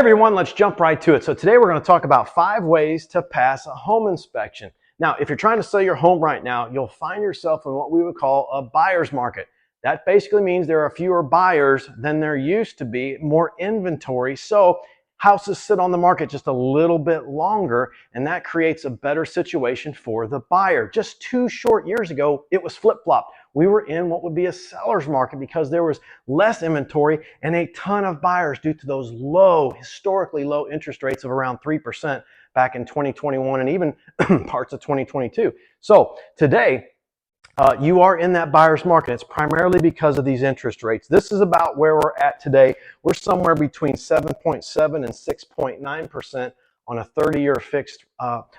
Everyone, let's jump right to it. So today we're going to talk about 5 ways to pass a home inspection. Now, if you're trying to sell your home right now, you'll find yourself in what we would call a buyer's market. That basically means there are fewer buyers than there used to be, more inventory. So houses sit on the market just a little bit longer, and that creates a better situation for the buyer. Just 2 short years ago, it was flip-flopped. We were in what would be a seller's market because there was less inventory and a ton of buyers due to those historically low interest rates of around 3% back in 2021 and even parts of 2022. So today, you are in that buyer's market. It's primarily because of these interest rates. This is about where we're at today. We're somewhere between 7.7 and 6.9% on a 30-year fixed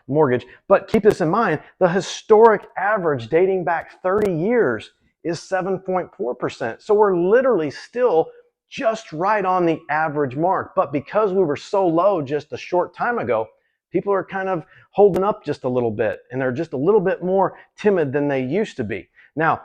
mortgage. But keep this in mind, the historic average dating back 30 years is 7.4%. So we're literally still just right on the average mark. But because we were so low just a short time ago, people are kind of holding up just a little bit, and they're just a little bit more timid than they used to be. Now,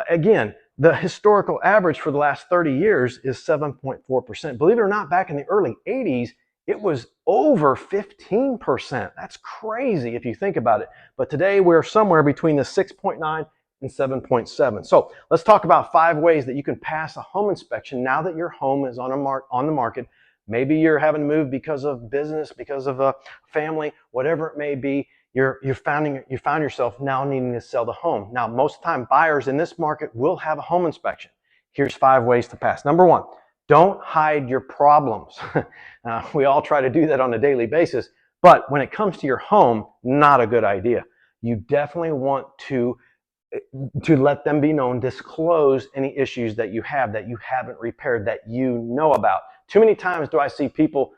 again, the historical average for the last 30 years is 7.4%. Believe it or not, back in the early 80s, it was over 15%. That's crazy if you think about it. But today we're somewhere between the 6.9 and 7.7. So let's talk about 5 ways that you can pass a home inspection now that your home is on the market. Maybe you're having to move because of business, because of a family, whatever it may be. You found yourself now needing to sell the home. Now, most of the time, buyers in this market will have a home inspection. Here's 5 ways to pass. Number 1, don't hide your problems. We all try to do that on a daily basis, but when it comes to your home, not a good idea. You definitely want to let them be known, disclose any issues that you haven't repaired, that you know about. Too many times do I see people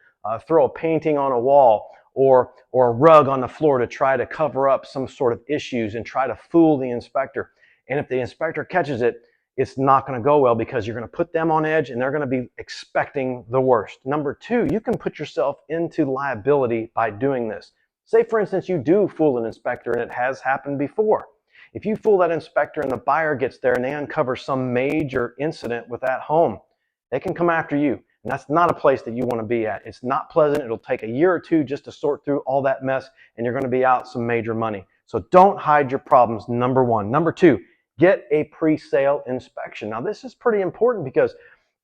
throw a painting on a wall or a rug on the floor to try to cover up some sort of issues and try to fool the inspector. And if the inspector catches it, it's not going to go well because you're going to put them on edge and they're going to be expecting the worst. Number 2, you can put yourself into liability by doing this. Say, for instance, you do fool an inspector, and it has happened before. If you fool that inspector and the buyer gets there and they uncover some major incident with that home, they can come after you. And that's not a place that you want to be at. It's not pleasant. It'll take a year or 2 just to sort through all that mess, and you're going to be out some major money. So don't hide your problems, number 1. Number 2, get a pre-sale inspection. Now, this is pretty important because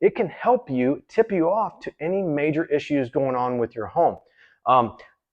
it can help you tip you off to any major issues going on with your home.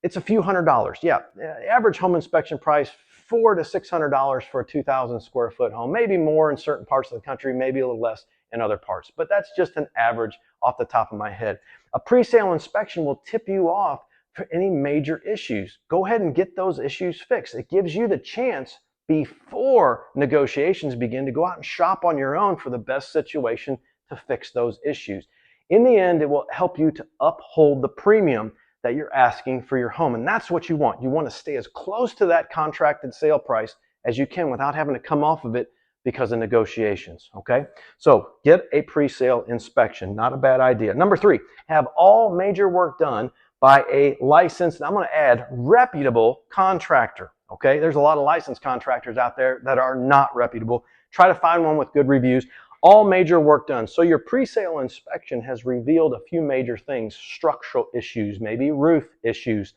It's a few $100s. Yeah, average home inspection price, $400 to $600 for a 2,000 square foot home. Maybe more in certain parts of the country, maybe a little less in other parts. But that's just an average off the top of my head. A pre-sale inspection will tip you off for any major issues. Go ahead and get those issues fixed. It gives you the chance before negotiations begin to go out and shop on your own for the best situation to fix those issues. In the end, it will help you to uphold the premium that you're asking for your home. And that's what you want. You want to stay as close to that contracted sale price as you can without having to come off of it because of negotiations, okay? So get a pre-sale inspection, not a bad idea. Number 3, have all major work done by a licensed, and I'm going to add reputable contractor, okay? There's a lot of licensed contractors out there that are not reputable. Try to find one with good reviews. All major work done. So your pre-sale inspection has revealed a few major things, structural issues, maybe roof issues.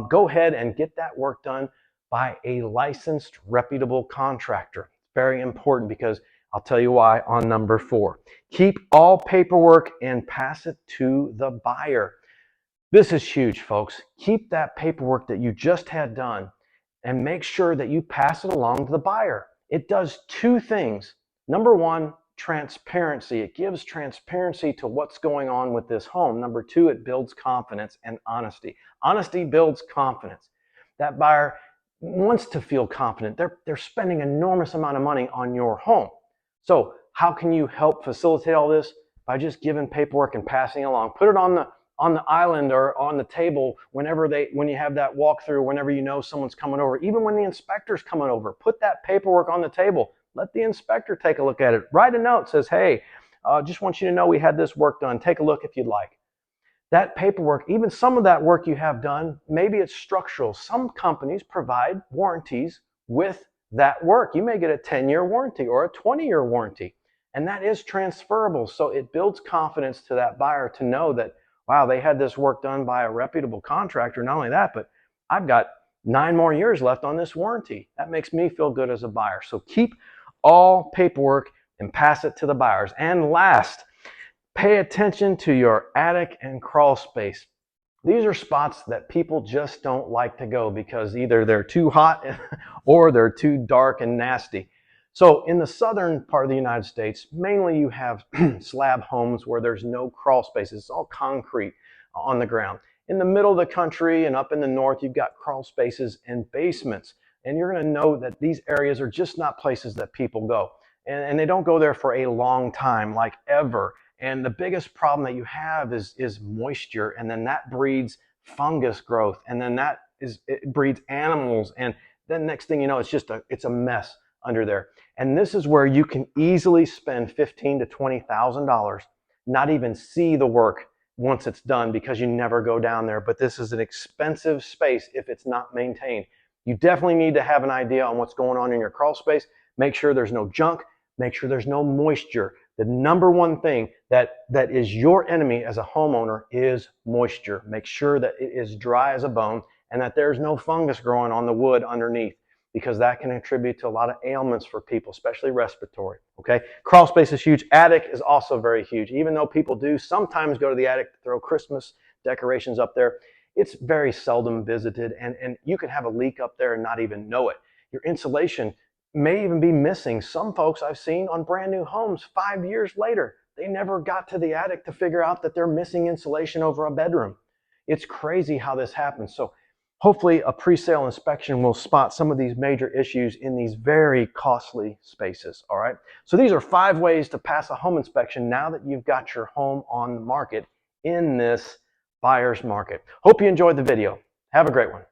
Go ahead and get that work done by a licensed, reputable contractor. Very important because I'll tell you why on number 4. Keep all paperwork and pass it to the buyer. This is huge, folks. Keep that paperwork that you just had done and make sure that you pass it along to the buyer. It does 2 things. Number 1, transparency. It gives transparency to what's going on with this home. Number 2, it builds confidence and honesty. Honesty builds confidence. That buyer wants to feel confident. They're spending an enormous amount of money on your home. So how can you help facilitate all this? By just giving paperwork and passing it along. Put it on the island or on the table when you have that walkthrough, whenever you know someone's coming over. Even when the inspector's coming over, put that paperwork on the table. Let the inspector take a look at it. Write a note, says, hey, just want you to know we had this work done. Take a look if you'd like. That paperwork, even some of that work you have done, maybe it's structural. Some companies provide warranties with that work. You may get a 10-year warranty or a 20-year warranty, and that is transferable. So it builds confidence to that buyer to know that wow, they had this work done by a reputable contractor. Not only that, but I've got 9 more years left on this warranty. That makes me feel good as a buyer. So keep all paperwork and pass it to the buyers. And last, pay attention to your attic and crawl space. These are spots that people just don't like to go because either they're too hot or they're too dark and nasty. So in the southern part of the United States, mainly you have slab homes where there's no crawl spaces. It's all concrete on the ground. In the middle of the country and up in the north, you've got crawl spaces and basements. And you're going to know that these areas are just not places that people go. And they don't go there for a long time, like ever. And the biggest problem that you have is moisture, and then that breeds fungus growth, and then it breeds animals, and then next thing you know, it's a mess under there. And this is where you can easily spend $15,000 to $20,000, not even see the work once it's done because you never go down there. But this is an expensive space if it's not maintained. You definitely need to have an idea on what's going on in your crawl space. Make sure there's no junk. Make sure there's no moisture. The number one thing that is your enemy as a homeowner is moisture. Make sure that it is dry as a bone and that there's no fungus growing on the wood underneath, because that can contribute to a lot of ailments for people, especially respiratory. Okay, crawl space is huge. Attic is also very huge. Even though people do sometimes go to the attic to throw Christmas decorations up there, it's very seldom visited, and you can have a leak up there and not even know it. Your insulation may even be missing. Some folks I've seen on brand new homes 5 years later, they never got to the attic to figure out that they're missing insulation over a bedroom. It's crazy how this happens. So hopefully a pre-sale inspection will spot some of these major issues in these very costly spaces. All right. So these are 5 ways to pass a home inspection now that you've got your home on the market in this buyer's market. Hope you enjoyed the video. Have a great one.